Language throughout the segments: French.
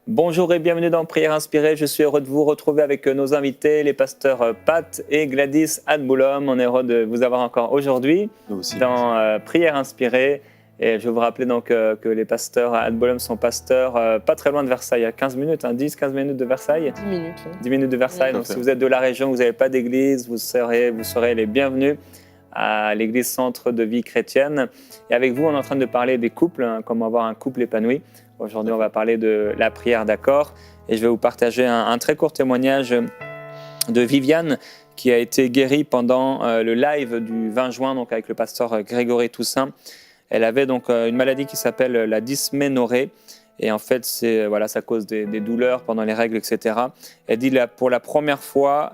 Bonjour et bienvenue dans Prière Inspirée. Je suis heureux de vous retrouver avec nos invités, les pasteurs Pat et Gladys Adboulom. On est heureux de vous avoir encore aujourd'hui Nous aussi. dans Prière Inspirée. Et je vais vous rappeler donc que les pasteurs Adboulom sont pasteurs pas très loin de Versailles, à 15 minutes, 10-15 minutes de Versailles. 10 minutes. Oui. 10 minutes de Versailles. Tout à Donc fait. si vous êtes de la région, vous n'avez pas d'église, vous serez les bienvenus à l'église Centre de vie chrétienne. Et avec vous, on est en train de parler des couples, comment avoir un couple épanoui. Aujourd'hui, on va parler de la prière d'accord. Et je vais vous partager un très court témoignage de Viviane qui a été guérie pendant le live du 20 juin donc avec le pasteur Grégory Toussaint. Elle avait donc une maladie qui s'appelle la dysménorrhée. Et en fait, ça cause des douleurs pendant les règles, etc. Elle dit, pour la première fois,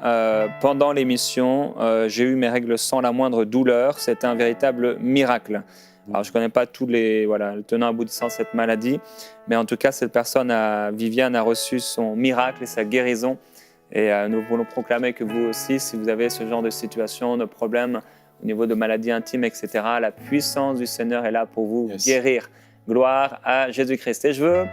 pendant l'émission, j'ai eu mes règles sans la moindre douleur. C'était un véritable miracle. Alors, je ne connais pas tous le tenant aboutissant de cette maladie, mais en tout cas, cette personne, Viviane, a reçu son miracle et sa guérison. Et nous voulons proclamer que vous aussi, si vous avez ce genre de situation, de problèmes au niveau de maladies intimes, etc., la puissance du Seigneur est là pour vous guérir. Gloire à Jésus-Christ. Et je veux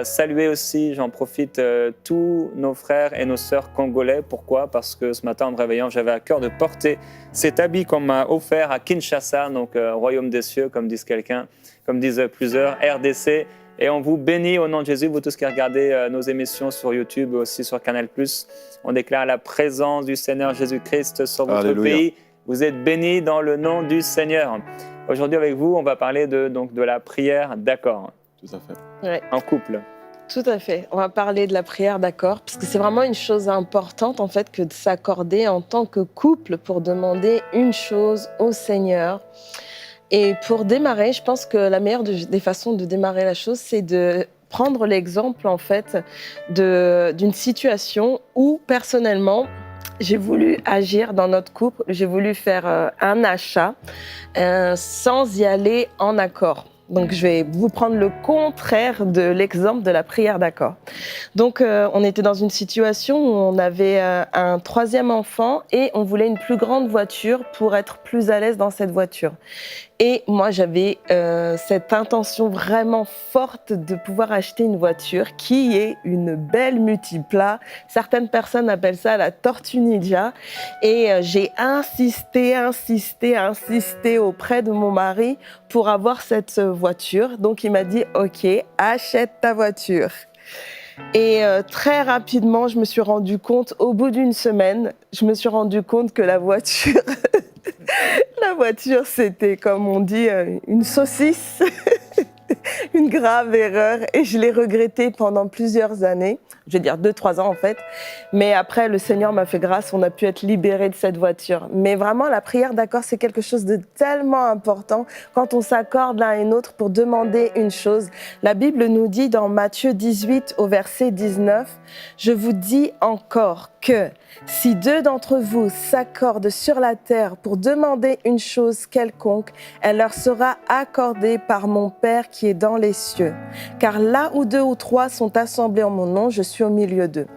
saluer aussi, j'en profite, tous nos frères et nos sœurs congolais. Pourquoi ? Parce que ce matin, en me réveillant, j'avais à cœur de porter cet habit qu'on m'a offert à Kinshasa, donc Royaume des cieux, comme disent plusieurs, RDC. Et on vous bénit au nom de Jésus, vous tous qui regardez nos émissions sur YouTube, aussi sur Canal+. On déclare la présence du Seigneur Jésus-Christ sur votre Alléluia. pays. Vous êtes bénis dans le nom du Seigneur. Aujourd'hui, avec vous, on va parler de la prière d'accord. Tout à fait. Ouais, En couple. tout à fait. On va parler de la prière d'accord, parce que c'est vraiment une chose importante en fait que de s'accorder en tant que couple pour demander une chose au Seigneur. Et pour démarrer, je pense que la meilleure des façons de démarrer la chose, c'est de prendre l'exemple en fait d'une situation où personnellement, j'ai voulu agir dans notre couple, j'ai voulu faire un achat sans y aller en accord. Donc, je vais vous prendre le contraire de l'exemple de la prière d'accord. Donc, on était dans une situation où on avait un troisième enfant et on voulait une plus grande voiture pour être plus à l'aise dans cette voiture. Et moi, j'avais cette intention vraiment forte de pouvoir acheter une voiture qui est une belle multipla. Certaines personnes appellent ça la Tortue Ninja. Et j'ai insisté auprès de mon mari pour avoir cette voiture. Donc, il m'a dit « Ok, achète ta voiture ». Et très rapidement, je me suis rendu compte, au bout d'une semaine, que la voiture, c'était, comme on dit, une saucisse, une grave erreur. Et je l'ai regretté pendant plusieurs années, je vais dire 2-3 ans en fait. Mais après, le Seigneur m'a fait grâce, on a pu être libérés de cette voiture. Mais vraiment, la prière d'accord, c'est quelque chose de tellement important quand on s'accorde l'un et l'autre pour demander une chose. La Bible nous dit dans Matthieu 18 au verset 19, « Je vous dis encore que si 2 d'entre vous s'accordent sur la terre pour demander une chose quelconque, elle leur sera accordée par mon Père qui est dans les cieux. Car là où 2 ou 3 sont assemblés en mon nom, je suis au milieu d'eux. »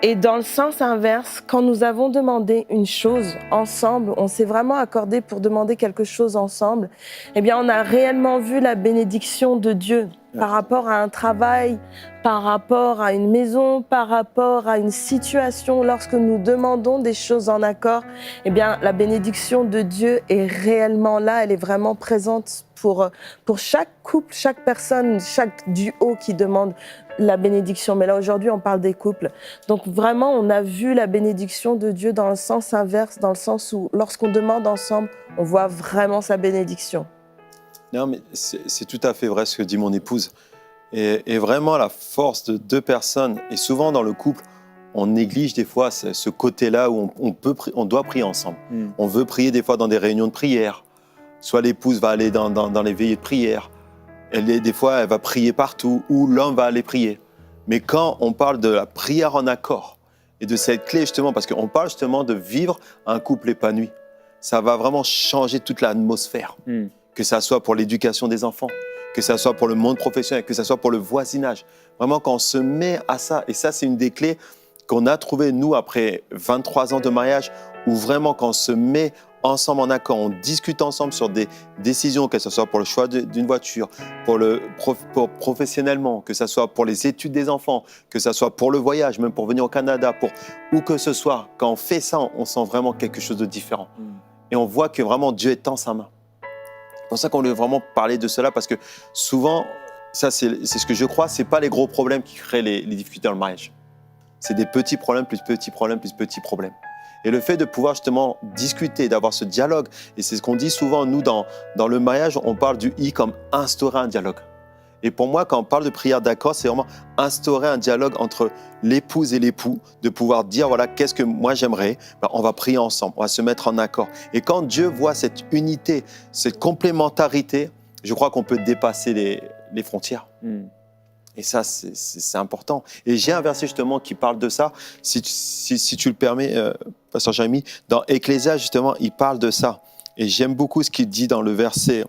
Et dans le sens inverse, quand nous avons demandé une chose ensemble, on s'est vraiment accordé pour demander quelque chose ensemble, eh bien on a réellement vu la bénédiction de Dieu par rapport à un travail, par rapport à une maison, par rapport à une situation. Lorsque nous demandons des choses en accord, eh bien la bénédiction de Dieu est réellement là, elle est vraiment présente pour chaque couple, chaque personne, chaque duo qui demande la bénédiction. Mais là, aujourd'hui, on parle des couples. Donc, vraiment, on a vu la bénédiction de Dieu dans le sens inverse, dans le sens où, lorsqu'on demande ensemble, on voit vraiment sa bénédiction. Non, mais c'est tout à fait vrai ce que dit mon épouse. Et vraiment, la force de 2 personnes, et souvent dans le couple, on néglige des fois ce côté-là où on doit prier ensemble. On veut prier des fois dans des réunions de prière. Soit l'épouse va aller dans les veillées de prière. Des fois, elle va prier partout, ou l'homme va aller prier. Mais quand on parle de la prière en accord, et de cette clé justement, parce qu'on parle justement de vivre un couple épanoui, ça va vraiment changer toute l'atmosphère. Que ça soit pour l'éducation des enfants, que ça soit pour le monde professionnel, que ça soit pour le voisinage. Vraiment, quand on se met à ça, et ça, c'est une des clés qu'on a trouvées, nous, après 23 ans de mariage, où vraiment, quand on se met ensemble en accord, on discute ensemble sur des décisions, que ce soit pour le choix d'une voiture, pour professionnellement, que ce soit pour les études des enfants, que ce soit pour le voyage, même pour venir au Canada, où que ce soit, quand on fait ça, on sent vraiment quelque chose de différent. Et on voit que vraiment Dieu est en sa main. C'est pour ça qu'on veut vraiment parler de cela, parce que souvent, ça c'est ce que je crois, ce n'est pas les gros problèmes qui créent les difficultés dans le mariage. C'est des petits problèmes, plus petits problèmes, plus petits problèmes. Et le fait de pouvoir justement discuter, d'avoir ce dialogue, et c'est ce qu'on dit souvent, nous, dans le mariage, on parle du « i » comme instaurer un dialogue. Et pour moi, quand on parle de prière d'accord, c'est vraiment instaurer un dialogue entre l'épouse et l'époux, de pouvoir dire, voilà, qu'est-ce que moi j'aimerais, on va prier ensemble, on va se mettre en accord. Et quand Dieu voit cette unité, cette complémentarité, je crois qu'on peut dépasser les frontières. Et ça, c'est important. Et j'ai un verset justement qui parle de ça. Si tu le permets, Pasteur Jérémy, dans Ecclésias, justement, il parle de ça. Et j'aime beaucoup ce qu'il dit dans le verset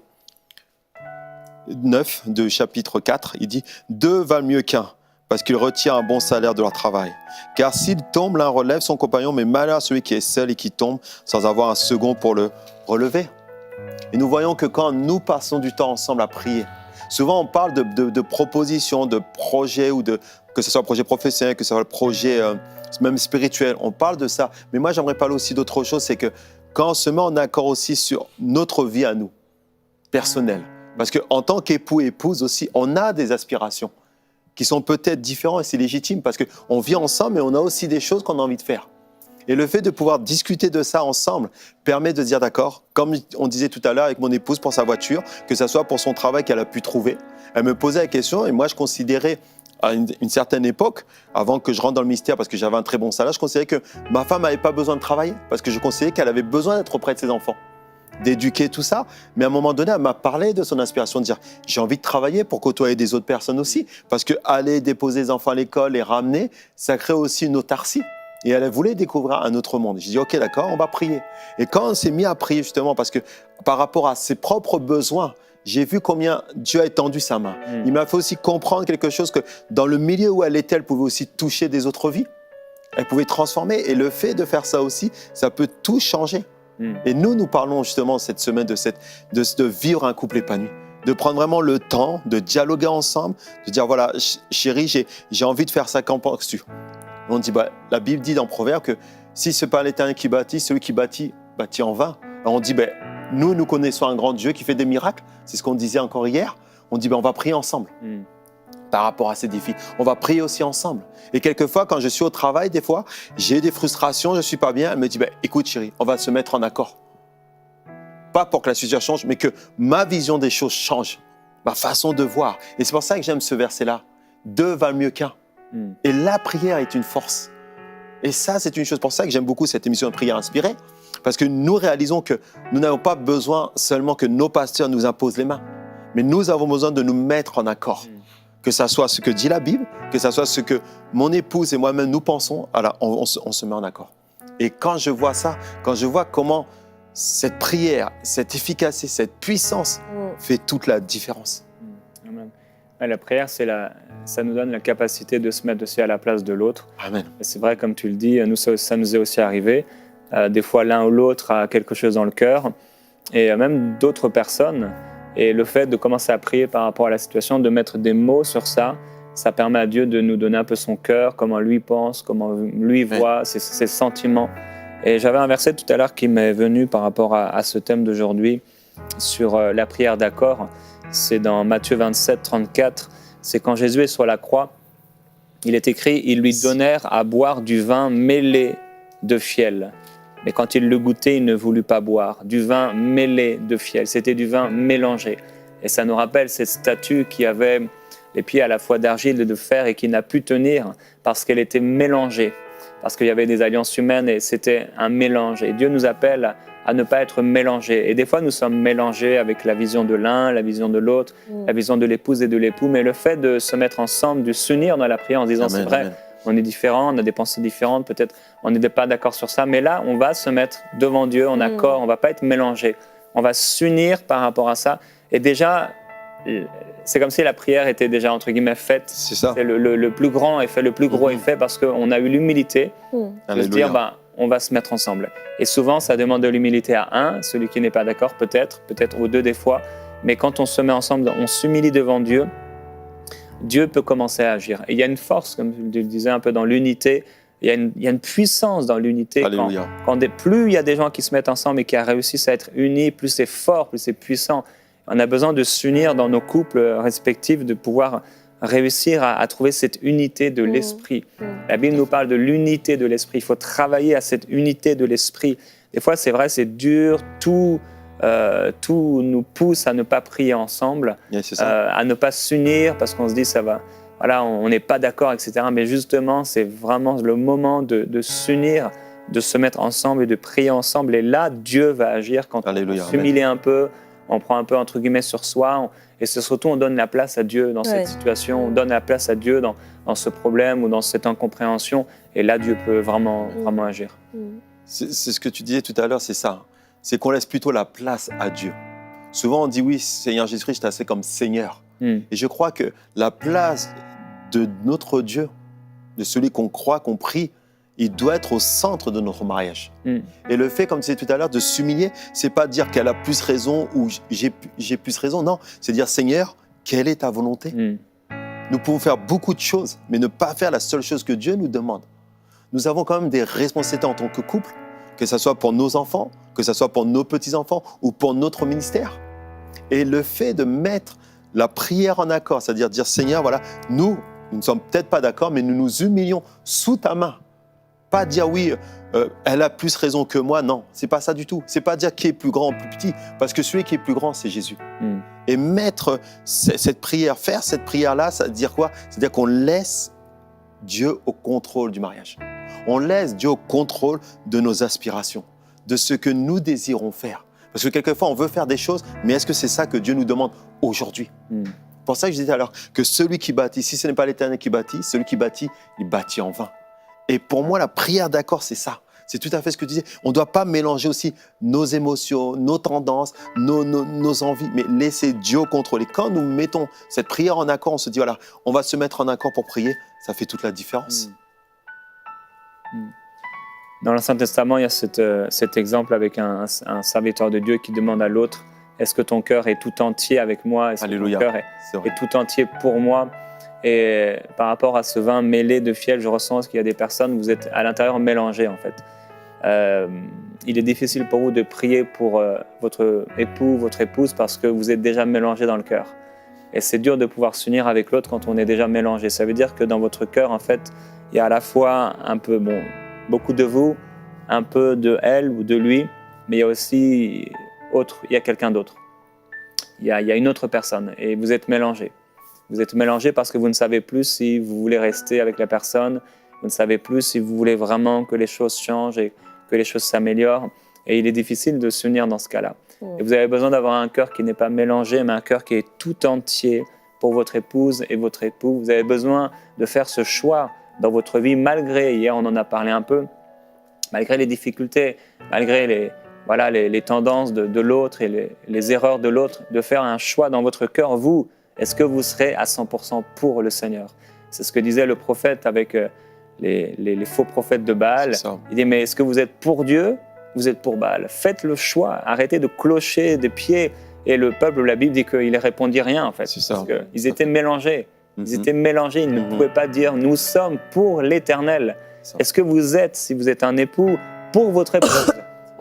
9 de chapitre 4. Il dit « Deux valent mieux qu'un, parce qu'ils retirent un bon salaire de leur travail. Car s'il tombe, l'un relève son compagnon, mais malheur à celui qui est seul et qui tombe sans avoir un second pour le relever. » Et nous voyons que quand nous passons du temps ensemble à prier, souvent, on parle de propositions, de projets, que ce soit un projet professionnel, que ce soit un projet même spirituel. On parle de ça. Mais moi, j'aimerais parler aussi d'autre chose, c'est que quand on se met en accord aussi sur notre vie à nous, personnelle, parce qu'en tant qu'époux et épouse aussi, on a des aspirations qui sont peut-être différentes et c'est légitime parce qu'on vit ensemble et on a aussi des choses qu'on a envie de faire. Et le fait de pouvoir discuter de ça ensemble permet de dire d'accord, comme on disait tout à l'heure avec mon épouse pour sa voiture, que ce soit pour son travail qu'elle a pu trouver. Elle me posait la question et moi je considérais à une certaine époque, avant que je rentre dans le ministère parce que j'avais un très bon salaire, je considérais que ma femme n'avait pas besoin de travailler parce que je considérais qu'elle avait besoin d'être auprès de ses enfants, d'éduquer tout ça. Mais à un moment donné, elle m'a parlé de son inspiration, de dire j'ai envie de travailler pour côtoyer des autres personnes aussi parce que aller déposer les enfants à l'école, les ramener, ça crée aussi une autarcie. Et elle voulait découvrir un autre monde. J'ai dit, OK, d'accord, on va prier. Et quand on s'est mis à prier, justement, parce que par rapport à ses propres besoins, j'ai vu combien Dieu a étendu sa main. Il m'a fait aussi comprendre quelque chose, que dans le milieu où elle était, elle pouvait aussi toucher des autres vies. Elle pouvait transformer. Et le fait de faire ça aussi, ça peut tout changer. Et nous parlons justement cette semaine de vivre un couple épanoui. De prendre vraiment le temps, de dialoguer ensemble, de dire, voilà, chérie, j'ai envie de faire ça, qu'en penses-tu ? On dit, la Bible dit dans Proverbes que si ce n'est pas l'Éternel qui bâtit, celui qui bâtit, bâtit en vain. Alors on dit, nous connaissons un grand Dieu qui fait des miracles. C'est ce qu'on disait encore hier. On dit, on va prier ensemble par rapport à ces défis. On va prier aussi ensemble. Et quelquefois, quand je suis au travail, des fois, j'ai des frustrations, je ne suis pas bien. Elle me dit, écoute chérie, on va se mettre en accord. Pas pour que la situation change, mais que ma vision des choses change. Ma façon de voir. Et c'est pour ça que j'aime ce verset-là. Deux valent mieux qu'un. Et la prière est une force. Et ça, c'est une chose pour ça que j'aime beaucoup cette émission de prière inspirée, parce que nous réalisons que nous n'avons pas besoin seulement que nos pasteurs nous imposent les mains, mais nous avons besoin de nous mettre en accord. Que ça soit ce que dit la Bible, que ça soit ce que mon épouse et moi-même nous pensons, alors on se met en accord. Et quand je vois ça, quand je vois comment cette prière, cette efficacité, cette puissance fait toute la différence. Amen. La prière, ça nous donne la capacité de se mettre aussi à la place de l'autre. Amen. Et c'est vrai, comme tu le dis, ça nous est aussi arrivé. Des fois, l'un ou l'autre a quelque chose dans le cœur, et même d'autres personnes. Et le fait de commencer à prier par rapport à la situation, de mettre des mots sur ça, ça permet à Dieu de nous donner un peu son cœur, comment lui pense, comment lui voit, ses sentiments. Et j'avais un verset tout à l'heure qui m'est venu par rapport à ce thème d'aujourd'hui, sur la prière d'accord. C'est dans Matthieu 27, 34. C'est quand Jésus est sur la croix, il est écrit « Ils lui donnèrent à boire du vin mêlé de fiel. Mais quand il le goûtait, il ne voulut pas boire. Du vin mêlé de fiel. C'était du vin mélangé. » Et ça nous rappelle cette statue qui avait les pieds à la fois d'argile et de fer et qui n'a pu tenir parce qu'elle était mélangée. Parce qu'il y avait des alliances humaines et c'était un mélange. Et Dieu nous appelle à ne pas être mélangés. Et des fois, nous sommes mélangés avec la vision de l'un, la vision de l'autre, la vision de l'épouse et de l'époux. Mais le fait de se mettre ensemble, de s'unir dans la prière en disant, c'est vrai, on est différents, on a des pensées différentes, peut-être on n'est pas d'accord sur ça, mais là, on va se mettre devant Dieu en accord, on ne va pas être mélangés. On va s'unir par rapport à ça. Et déjà, c'est comme si la prière était déjà, entre guillemets, faite. C'est ça. C'est le plus grand effet, le plus gros effet, parce qu'on a eu l'humilité de se dire, on va se mettre ensemble. Et souvent, ça demande de l'humilité à un, celui qui n'est pas d'accord, peut-être aux deux des fois. Mais quand on se met ensemble, on s'humilie devant Dieu, Dieu peut commencer à agir. Et il y a une force, comme je le disais un peu dans l'unité, il y a une puissance dans l'unité. Alléluia. Plus il y a des gens qui se mettent ensemble et qui réussissent à être unis, plus c'est fort, plus c'est puissant. On a besoin de s'unir dans nos couples respectifs, de pouvoir réussir à trouver cette unité de l'esprit. La Bible nous parle de l'unité de l'esprit. Il faut travailler à cette unité de l'esprit. Des fois, c'est vrai, c'est dur, tout nous pousse à ne pas prier ensemble, à ne pas s'unir parce qu'on se dit ça va, voilà, on n'est pas d'accord, etc. Mais justement, c'est vraiment le moment de s'unir, de se mettre ensemble et de prier ensemble. Et là, Dieu va agir quand on s'humilie un peu, on prend un peu entre guillemets sur soi, et surtout on donne la place à Dieu dans cette situation, on donne la place à Dieu dans ce problème ou dans cette incompréhension. Et là, Dieu peut vraiment agir. C'est ce que tu disais tout à l'heure, c'est ça. C'est qu'on laisse plutôt la place à Dieu. Souvent, on dit oui, Seigneur Jésus-Christ, je t'assais comme Seigneur. Et je crois que la place de notre Dieu, de celui qu'on croit, qu'on prie, il doit être au centre de notre mariage. Et le fait, comme tu disais tout à l'heure, de s'humilier, c'est pas dire qu'elle a plus raison ou j'ai plus raison. Non, c'est dire Seigneur, quelle est ta volonté? Nous pouvons faire beaucoup de choses, mais ne pas faire la seule chose que Dieu nous demande. Nous avons quand même des responsabilités en tant que couple, que ce soit pour nos enfants, que ce soit pour nos petits-enfants ou pour notre ministère. Et le fait de mettre la prière en accord, c'est-à-dire dire Seigneur, voilà, nous ne sommes peut-être pas d'accord, mais nous nous humilions sous ta main. Pas dire oui, elle a plus raison que moi, non, c'est pas ça du tout. C'est pas dire qui est plus grand ou plus petit, parce que celui qui est plus grand, c'est Jésus. Et mettre cette prière, faire cette prière-là, ça veut dire quoi? C'est-à-dire qu'on laisse Dieu au contrôle du mariage. On laisse Dieu au contrôle de nos aspirations, de ce que nous désirons faire. Parce que quelquefois, on veut faire des choses, mais est-ce que c'est ça que Dieu nous demande aujourd'hui? C'est pour ça que je disais alors que celui qui bâtit, si ce n'est pas l'Éternel qui bâtit, celui qui bâtit, il bâtit en vain. Et pour moi, la prière d'accord, c'est ça. C'est tout à fait ce que tu disais. On ne doit pas mélanger aussi nos émotions, nos tendances, nos envies, mais laisser Dieu au contrôle. Et quand nous mettons cette prière en accord, on se dit, voilà, on va se mettre en accord pour prier, ça fait toute la différence. Dans l'Ancien Testament, il y a cet exemple avec un serviteur de Dieu qui demande à l'autre, est-ce que ton cœur est tout entier avec moi? Est-ce que ton cœur est tout entier pour moi? Et par rapport à ce vin mêlé de fiel, je ressens qu'il y a des personnes, vous êtes à l'intérieur mélangés en fait. Il est difficile pour vous de prier pour votre époux, votre épouse, parce que vous êtes déjà mélangés dans le cœur. Et c'est dur de pouvoir s'unir avec l'autre quand on est déjà mélangé. Ça veut dire que dans votre cœur, en fait, il y a à la fois un peu, beaucoup de vous, un peu de elle ou de lui, mais il y a aussi il y a quelqu'un d'autre. Il y a une autre personne et vous êtes mélangés. Vous êtes mélangés parce que vous ne savez plus si vous voulez rester avec la personne, vous ne savez plus si vous voulez vraiment que les choses changent et que les choses s'améliorent. Et il est difficile de s'unir dans ce cas-là. Et vous avez besoin d'avoir un cœur qui n'est pas mélangé, mais un cœur qui est tout entier pour votre épouse et votre époux. Vous avez besoin de faire ce choix dans votre vie, malgré, hier on en a parlé un peu, malgré les difficultés, malgré les tendances de l'autre et les erreurs de l'autre, de faire un choix dans votre cœur. Vous, est-ce que vous serez à 100% pour le Seigneur? C'est ce que disait le prophète avec les faux prophètes de Baal. Il dit, mais est-ce que vous êtes pour Dieu? Vous êtes pour Baal. Faites le choix, arrêtez de clocher des pieds. Et le peuple, la Bible dit qu'il ne répondit rien en fait, parce qu'ils étaient mélangés. Ils étaient mélangés, ils ne pouvaient pas dire « nous sommes pour l'Éternel ». Est-ce que vous êtes, si vous êtes un époux, pour votre épouse?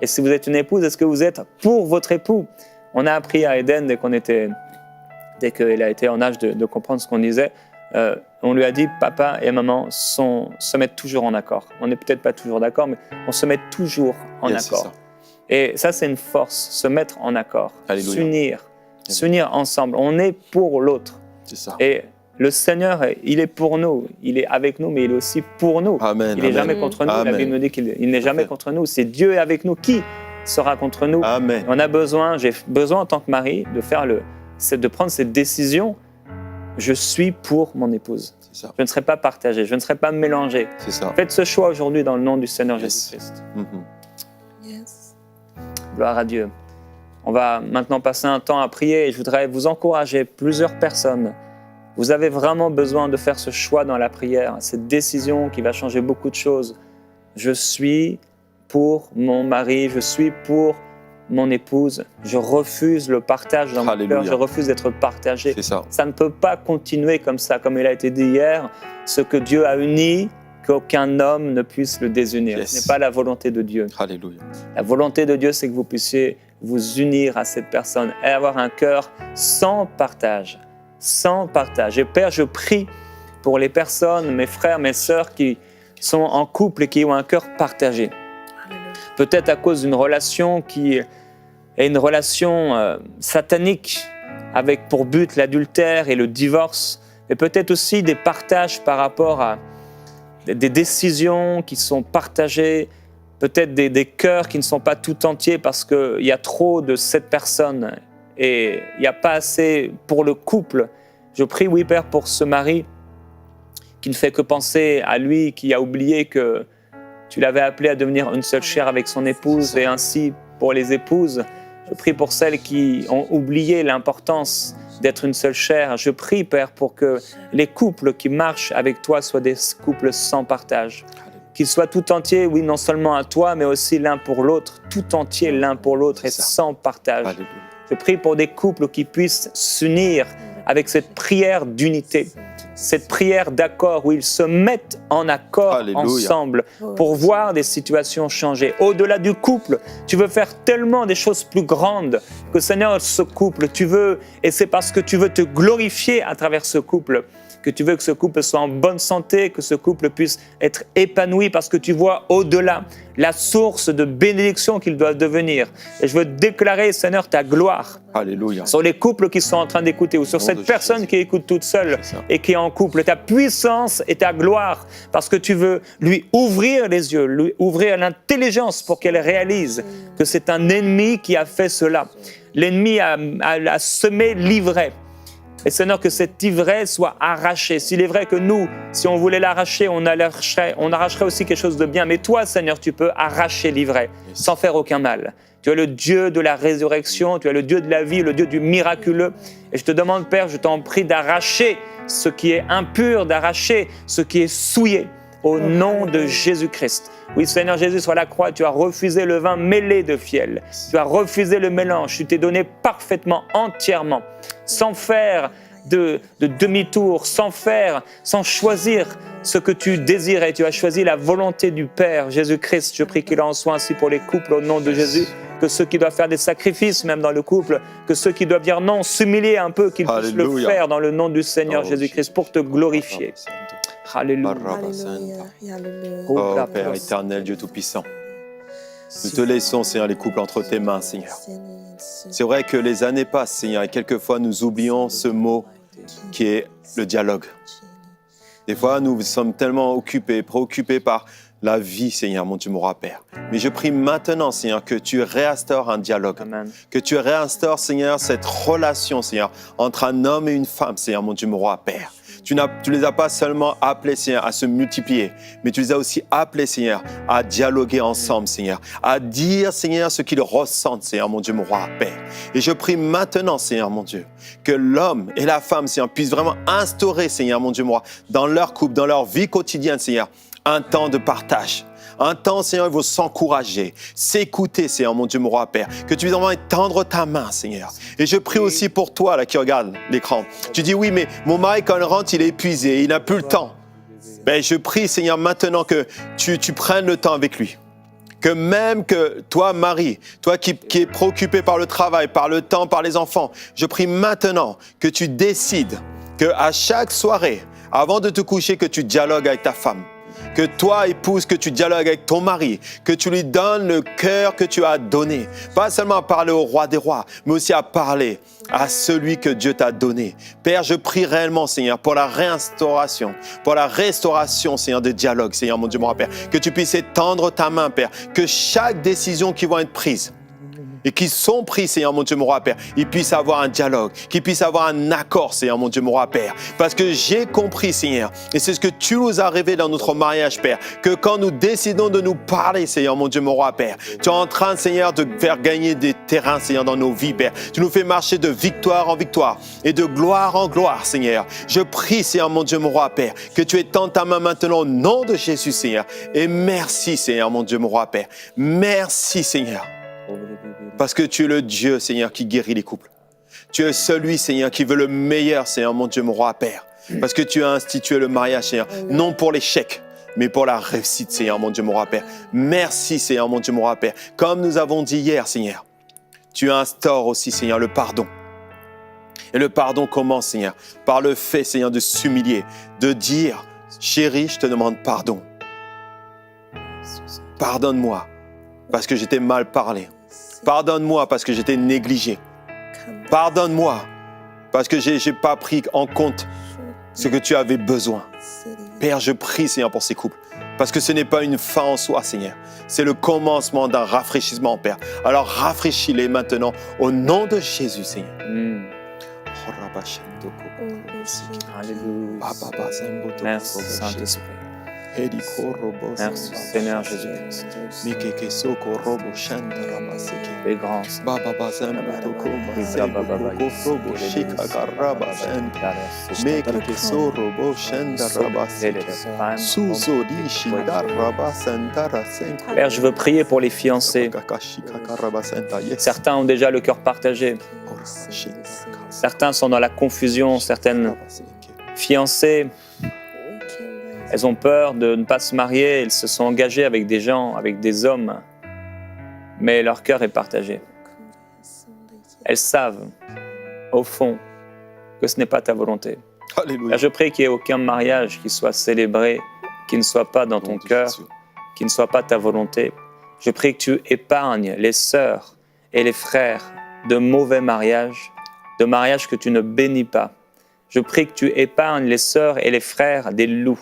Et si vous êtes une épouse, est-ce que vous êtes pour votre époux? On a appris à Eden, dès qu'il a été en âge de comprendre ce qu'on disait, on lui a dit « papa et maman se mettent toujours en accord ». On n'est peut-être pas toujours d'accord, mais on se met toujours en accord. Et ça, c'est une force, se mettre en accord, s'unir ensemble. On est pour l'autre. C'est ça. Et le Seigneur, il est pour nous, il est avec nous, mais il est aussi pour nous. Amen, il n'est jamais contre nous. La Bible nous dit qu'il n'est jamais contre nous. C'est Dieu est avec nous. Qui sera contre nous? Amen. J'ai besoin en tant que mari de prendre cette décision. Je suis pour mon épouse. C'est ça. Je ne serai pas partagé, je ne serai pas mélangé. C'est ça. Faites ce choix aujourd'hui dans le nom du Seigneur Jésus-Christ. Gloire à Dieu. On va maintenant passer un temps à prier et je voudrais vous encourager, plusieurs personnes. Vous avez vraiment besoin de faire ce choix dans la prière, cette décision qui va changer beaucoup de choses. Je suis pour mon mari, je suis pour mon épouse. Je refuse le partage dans mon cœur, je refuse d'être partagé. C'est ça. Ça ne peut pas continuer comme ça, comme il a été dit hier. Ce que Dieu a uni, qu'aucun homme ne puisse le désunir. Yes. Ce n'est pas la volonté de Dieu. Alléluia. La volonté de Dieu, c'est que vous puissiez vous unir à cette personne et avoir un cœur sans partage. Sans partage. Et Père, je prie pour les personnes, mes frères, mes sœurs qui sont en couple et qui ont un cœur partagé. Peut-être à cause d'une relation qui est une relation satanique avec pour but l'adultère et le divorce, mais peut-être aussi des partages par rapport à des décisions qui sont partagées, peut-être des cœurs qui ne sont pas tout entiers parce qu'il y a trop de cette personne et il n'y a pas assez pour le couple. Je prie, oui Père, pour ce mari qui ne fait que penser à lui, qui a oublié que tu l'avais appelé à devenir une seule chair avec son épouse, et ainsi pour les épouses. Je prie pour celles qui ont oublié l'importance d'être une seule chair. Je prie, Père, pour que les couples qui marchent avec toi soient des couples sans partage. Qu'ils soient tout entiers, oui, non seulement à toi, mais aussi l'un pour l'autre, tout entier l'un pour l'autre et sans partage. Alléluia. Je prie pour des couples qui puissent s'unir avec cette prière d'unité, cette prière d'accord où ils se mettent en accord ensemble pour voir des situations changer. Au-delà du couple, tu veux faire tellement des choses plus grandes que Seigneur, ce couple, tu veux, et c'est parce que tu veux te glorifier à travers ce couple, que tu veux que ce couple soit en bonne santé, que ce couple puisse être épanoui parce que tu vois au-delà la source de bénédiction qu'il doit devenir. Et je veux déclarer, Seigneur, ta gloire Alléluia. sur les couples qui sont en train d'écouter ou sur cette personne qui écoute toute seule et qui est en couple. Ta puissance et ta gloire parce que tu veux lui ouvrir les yeux, lui ouvrir l'intelligence pour qu'elle réalise que c'est un ennemi qui a fait cela. L'ennemi a semé l'ivraie. Et Seigneur, que cette ivraie soit arrachée. S'il est vrai que nous, si on voulait l'arracher, on arracherait aussi quelque chose de bien. Mais toi, Seigneur, tu peux arracher l'ivraie sans faire aucun mal. Tu es le Dieu de la résurrection, tu es le Dieu de la vie, le Dieu du miraculeux. Et je te demande, Père, je t'en prie d'arracher ce qui est impur, d'arracher ce qui est souillé au nom de Jésus-Christ. Oui, Seigneur Jésus, sur la croix, tu as refusé le vin mêlé de fiel. Tu as refusé le mélange. Tu t'es donné parfaitement, entièrement, sans faire de demi-tour, sans choisir ce que tu désirais. Tu as choisi la volonté du Père, Jésus-Christ. Je prie qu'il en soit ainsi pour les couples au nom de Jésus. Que ceux qui doivent faire des sacrifices, même dans le couple, que ceux qui doivent dire non, s'humilier un peu, qu'ils puissent le faire dans le nom du Seigneur Jésus-Christ pour te glorifier. Alléluia. Oh Père éternel, Dieu Tout-Puissant, nous te laissons, Seigneur, les couples entre tes mains, Seigneur. C'est vrai que les années passent, Seigneur, et quelquefois nous oublions ce mot qui est le dialogue. Des fois, nous sommes tellement préoccupés par la vie, Seigneur, mon Dieu, mon roi Père. Mais je prie maintenant, Seigneur, que tu réinstaures un dialogue. Amen. Que tu réinstaures, Seigneur, cette relation, Seigneur, entre un homme et une femme, Seigneur, mon Dieu, mon roi Père. Tu les as pas seulement appelés, Seigneur, à se multiplier, mais tu les as aussi appelés, Seigneur, à dialoguer ensemble, Seigneur, à dire, Seigneur, ce qu'ils ressentent, Seigneur, mon Dieu, mon roi, Père. Et je prie maintenant, Seigneur, mon Dieu, que l'homme et la femme, Seigneur, puissent vraiment instaurer, Seigneur, mon Dieu, mon roi, dans leur couple, dans leur vie quotidienne, Seigneur, un temps de partage. Un temps, Seigneur, il faut s'encourager, s'écouter, Seigneur, mon Dieu, mon roi, Père. Que tu puisses vraiment étendre ta main, Seigneur. Et je prie aussi pour toi, là, qui regarde l'écran. Tu dis, oui, mais mon mari, quand il rentre, il est épuisé, il n'a plus le temps. Ben, je prie, Seigneur, maintenant que tu prennes le temps avec lui. Que même que toi, Marie, toi qui es préoccupé par le travail, par le temps, par les enfants, je prie maintenant que tu décides qu'à chaque soirée, avant de te coucher, que tu dialogues avec ta femme. Que toi, épouse, que tu dialogues avec ton mari, que tu lui donnes le cœur que tu as donné. Pas seulement à parler au roi des rois, mais aussi à parler à celui que Dieu t'a donné. Père, je prie réellement, Seigneur, pour la restauration, Seigneur, de dialogue, Seigneur, mon Dieu, mon Père. Que tu puisses étendre ta main, Père. Que chaque décision qui va être prise, et qui sont pris, Seigneur mon Dieu, mon roi Père, ils puissent avoir un dialogue, qu'ils puissent avoir un accord, Seigneur mon Dieu, mon roi Père. Parce que j'ai compris, Seigneur, et c'est ce que tu nous as révélé dans notre mariage, Père, que quand nous décidons de nous parler, Seigneur mon Dieu, mon roi Père, tu es en train, Seigneur, de faire gagner des terrains, Seigneur, dans nos vies, Père. Tu nous fais marcher de victoire en victoire et de gloire en gloire, Seigneur. Je prie, Seigneur mon Dieu, mon roi Père, que tu étends ta main maintenant au nom de Jésus, Seigneur. Et merci, Seigneur mon Dieu, mon roi Père. Merci, Seigneur. Parce que tu es le Dieu, Seigneur, qui guérit les couples. Tu es celui, Seigneur, qui veut le meilleur, Seigneur, mon Dieu, mon roi, Père. Parce que tu as institué le mariage, Seigneur, non pour l'échec, mais pour la réussite, Seigneur, mon Dieu, mon roi, Père. Merci, Seigneur, mon Dieu, mon roi, Père. Comme nous avons dit hier, Seigneur, tu instaures aussi, Seigneur, le pardon. Et le pardon commence, Seigneur, par le fait, Seigneur, de s'humilier, de dire, chérie, je te demande pardon. Pardonne-moi parce que j'étais mal parlé. Pardonne-moi parce que j'étais négligé. Pardonne-moi parce que je n'ai pas pris en compte ce que tu avais besoin. Père, je prie, Seigneur, pour ces couples. Parce que ce n'est pas une fin en soi, Seigneur. C'est le commencement d'un rafraîchissement, Père. Alors rafraîchis-les maintenant au nom de Jésus, Seigneur. Alléluia. Merci, Saint-Esprit. Merci, Seigneur Jésus-Christ. Les grands. Père, je veux prier pour les fiancés. Certains ont déjà le cœur partagé. Certains sont dans la confusion. Certaines fiancées, elles ont peur de ne pas se marier. Elles se sont engagées avec des gens, avec des hommes. Mais leur cœur est partagé. Elles savent, au fond, que ce n'est pas ta volonté. Alléluia. Je prie qu'il n'y ait aucun mariage qui soit célébré, qui ne soit pas dans ton cœur, qui ne soit pas ta volonté. Je prie que tu épargnes les sœurs et les frères de mauvais mariages, de mariages que tu ne bénis pas. Je prie que tu épargnes les sœurs et les frères des loups,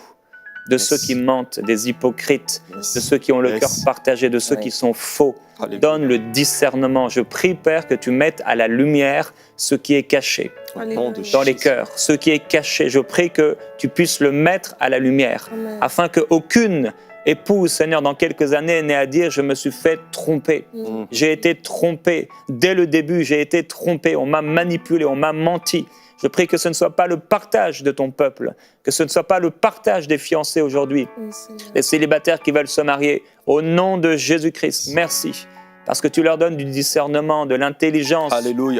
de ceux qui mentent, des hypocrites, de ceux qui ont le cœur partagé, de ceux qui sont faux. Donne le discernement. Je prie, Père, que tu mettes à la lumière ce qui est caché dans les cœurs, ce qui est caché. Je prie que tu puisses le mettre à la lumière, afin qu'aucune épouse, Seigneur, dans quelques années, n'ait à dire « je me suis fait tromper ». J'ai été trompé. Dès le début, j'ai été trompé. On m'a manipulé, on m'a menti. Je prie que ce ne soit pas le partage de ton peuple, que ce ne soit pas le partage des fiancés aujourd'hui, les célibataires qui veulent se marier. Au nom de Jésus-Christ, merci, parce que tu leur donnes du discernement, de l'intelligence,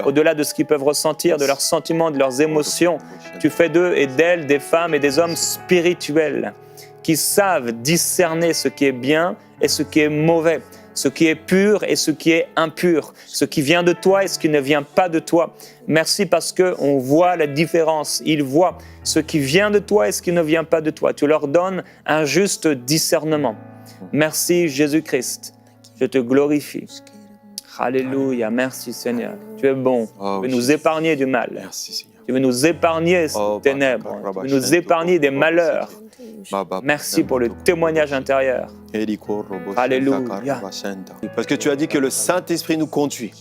au-delà de ce qu'ils peuvent ressentir, de leurs sentiments, de leurs émotions. Tu fais d'eux et d'elles des femmes et des hommes spirituels qui savent discerner ce qui est bien et ce qui est mauvais, ce qui est pur et ce qui est impur, ce qui vient de toi et ce qui ne vient pas de toi. Merci parce qu'on voit la différence. Ils voient ce qui vient de toi et ce qui ne vient pas de toi. Tu leur donnes un juste discernement. Merci Jésus-Christ. Je te glorifie. Alléluia. Merci Seigneur. Tu es bon. Tu veux nous épargner du mal. Merci Seigneur. Tu veux nous épargner des ténèbres. Tu veux nous épargner des malheurs. Merci pour le témoignage intérieur. Alléluia. Parce que tu as dit que le Saint-Esprit nous conduit.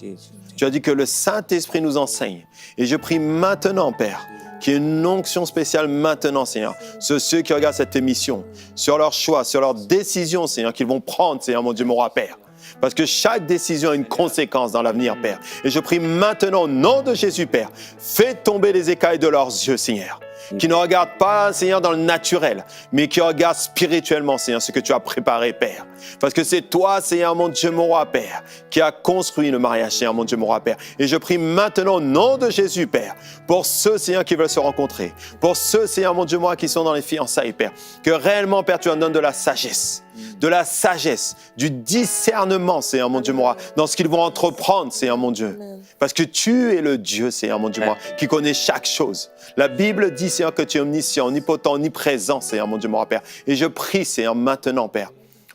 Tu as dit que le Saint-Esprit nous enseigne. Et je prie maintenant, Père, qu'il y ait une onction spéciale maintenant, Seigneur, sur ceux qui regardent cette émission, sur leurs choix, sur leurs décisions, Seigneur, qu'ils vont prendre, Seigneur, mon Dieu, mon roi, Père. Parce que chaque décision a une conséquence dans l'avenir, Père. Et je prie maintenant, au nom de Jésus, Père, fais tomber les écailles de leurs yeux, Seigneur. Qui ne regardent pas, Seigneur, dans le naturel, mais qui regardent spirituellement, Seigneur, ce que tu as préparé, Père. Parce que c'est toi, Seigneur, mon Dieu, mon roi, Père, qui a construit le mariage, Seigneur, mon Dieu, mon roi, Père. Et je prie maintenant, au nom de Jésus, Père, pour ceux, Seigneur, qui veulent se rencontrer, pour ceux, Seigneur, mon Dieu, moi, qui sont dans les fiançailles, Père, que réellement, Père, tu en donnes de la sagesse, du discernement, Seigneur, mon Dieu, mon roi, dans ce qu'ils vont entreprendre, Seigneur, mon Dieu. Parce que tu es le Dieu, Seigneur, mon Dieu, moi, qui connaît chaque chose. La Bible dit, Seigneur, que tu es omniscient, omnipotent, omniprésent, Seigneur, mon Dieu, mon roi, Père. Et je prie, Seigneur, maintenant, Père,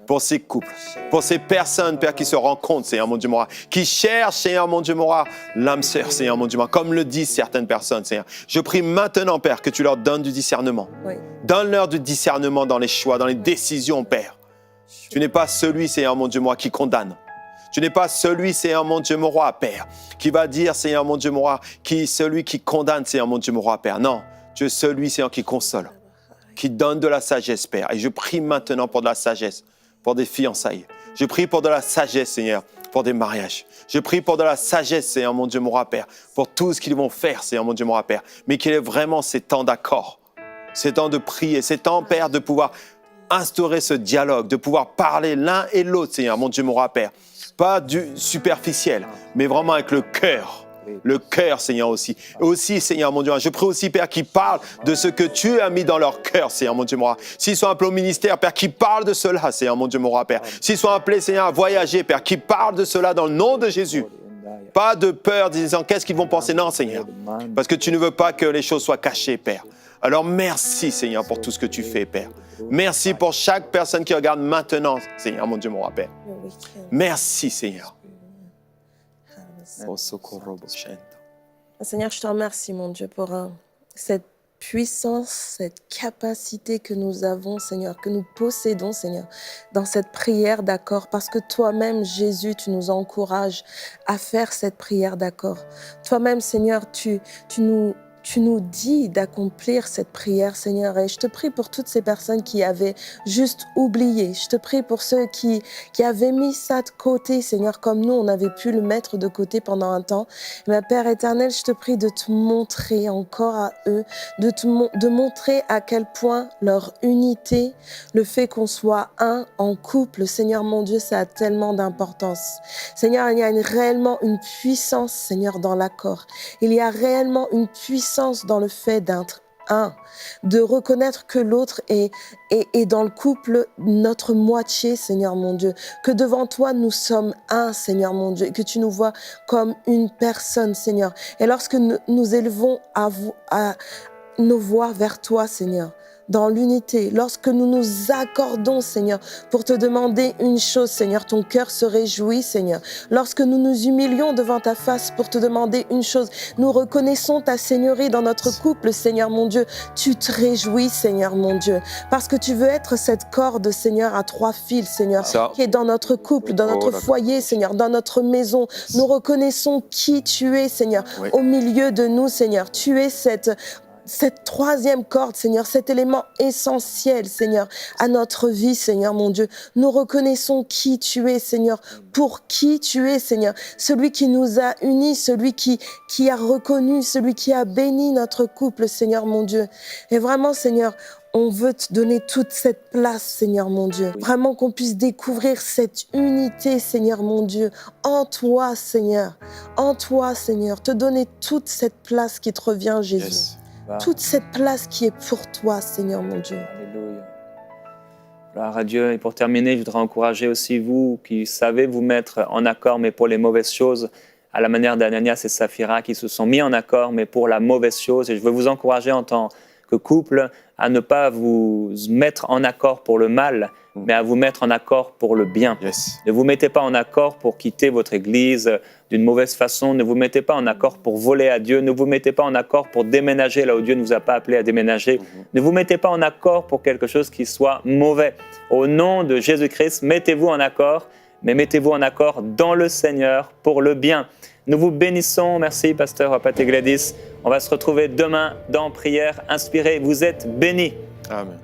pour ces couples, pour ces personnes, Père, qui se rencontrent, Seigneur, mon Dieu, mon roi, qui cherchent, Seigneur, mon Dieu, mon roi, l'âme sœur, Seigneur, mon Dieu, mon roi, comme le disent certaines personnes, Seigneur. Je prie maintenant, Père, que tu leur donnes du discernement. Donne-leur du discernement dans les choix, dans les décisions, Père. Tu n'es pas celui, Seigneur, mon Dieu, moi, qui condamne. Tu n'es pas celui, Seigneur mon Dieu, mon roi, Père, qui va dire, Seigneur mon Dieu, mon roi, celui qui condamne, Seigneur mon Dieu, mon roi, Père. Non, tu es celui, Seigneur, qui console, qui donne de la sagesse, Père. Et je prie maintenant pour de la sagesse, pour des fiançailles. Je prie pour de la sagesse, Seigneur, pour des mariages. Je prie pour de la sagesse, Seigneur mon Dieu, mon roi, Père, pour tout ce qu'ils vont faire, Seigneur mon Dieu, mon roi, Père. Mais qu'il y ait vraiment ces temps d'accord, ces temps de prier, ces temps, Père, de pouvoir instaurer ce dialogue, de pouvoir parler l'un et l'autre, Seigneur mon Dieu, mon roi, Père. Pas du superficiel, mais vraiment avec le cœur. Le cœur, Seigneur, aussi. Et aussi, Seigneur, mon Dieu, je prie aussi, Père, qu'ils parlent de ce que tu as mis dans leur cœur, Seigneur, mon Dieu, mon roi. S'ils sont appelés au ministère, Père, qu'ils parlent de cela, Seigneur, mon Dieu, mon roi, Père. S'ils sont appelés, Seigneur, à voyager, Père, qu'ils parlent de cela dans le nom de Jésus. Pas de peur, disant, qu'est-ce qu'ils vont penser? Non, Seigneur, parce que tu ne veux pas que les choses soient cachées, Père. Alors, merci, Seigneur, pour tout ce que tu fais, Père. Merci pour chaque personne qui regarde maintenant, Seigneur, mon Dieu, mon roi, Père. Merci, Seigneur. Seigneur, je te remercie, mon Dieu, pour cette puissance, cette capacité que nous avons, Seigneur, que nous possédons, Seigneur, dans cette prière d'accord, parce que toi-même, Jésus, tu nous encourages à faire cette prière d'accord. Toi-même, Seigneur, tu nous dis d'accomplir cette prière, Seigneur, et je te prie pour toutes ces personnes qui avaient juste oublié. Je te prie pour ceux qui avaient mis ça de côté, Seigneur, comme nous, on avait pu le mettre de côté pendant un temps. Mais Père éternel, je te prie de te montrer encore à eux, de montrer à quel point leur unité, le fait qu'on soit un en couple, Seigneur mon Dieu, ça a tellement d'importance. Seigneur, il y a réellement une puissance, Seigneur, dans l'accord. Il y a réellement une puissance dans le fait d'être un, de reconnaître que l'autre est dans le couple notre moitié, Seigneur mon Dieu, que devant toi nous sommes un, Seigneur mon Dieu, et que tu nous vois comme une personne, Seigneur. Et lorsque nous élevons à nos voix vers toi, Seigneur, dans l'unité, lorsque nous nous accordons, Seigneur, pour te demander une chose, Seigneur, ton cœur se réjouit, Seigneur. Lorsque nous nous humilions devant ta face pour te demander une chose, nous reconnaissons ta seigneurie dans notre couple, Seigneur mon Dieu. Tu te réjouis, Seigneur mon Dieu, parce que tu veux être cette corde, Seigneur, à 3 fils, Seigneur, qui est dans notre couple, dans notre foyer, Seigneur, dans notre maison. Nous reconnaissons qui tu es, Seigneur, au milieu de nous, Seigneur. Tu es cette 3e corde, Seigneur, cet élément essentiel, Seigneur, à notre vie, Seigneur, mon Dieu. Nous reconnaissons qui tu es, Seigneur, pour qui tu es, Seigneur. Celui qui nous a unis, celui qui a reconnu, celui qui a béni notre couple, Seigneur, mon Dieu. Et vraiment, Seigneur, on veut te donner toute cette place, Seigneur, mon Dieu. Vraiment qu'on puisse découvrir cette unité, Seigneur, mon Dieu, en toi, Seigneur. En toi, Seigneur. Te donner toute cette place qui te revient, Jésus. Yes. Toute cette place qui est pour toi, Seigneur mon Dieu. Alléluia. Gloire à Dieu. Et pour terminer, je voudrais encourager aussi vous qui savez vous mettre en accord, mais pour les mauvaises choses, à la manière d'Ananias et Saphira qui se sont mis en accord, mais pour la mauvaise chose. Et je veux vous encourager en tant que couple à ne pas vous mettre en accord pour le mal, mais à vous mettre en accord pour le bien. Yes. Ne vous mettez pas en accord pour quitter votre église d'une mauvaise façon. Ne vous mettez pas en accord pour voler à Dieu. Ne vous mettez pas en accord pour déménager là où Dieu ne vous a pas appelé à déménager. Ne vous mettez pas en accord pour quelque chose qui soit mauvais. Au nom de Jésus-Christ, mettez-vous en accord, mais mettez-vous en accord dans le Seigneur pour le bien. Nous vous bénissons. Merci, pasteur Pat et Gladys. On va se retrouver demain dans Prière Inspirée. Vous êtes bénis. Amen.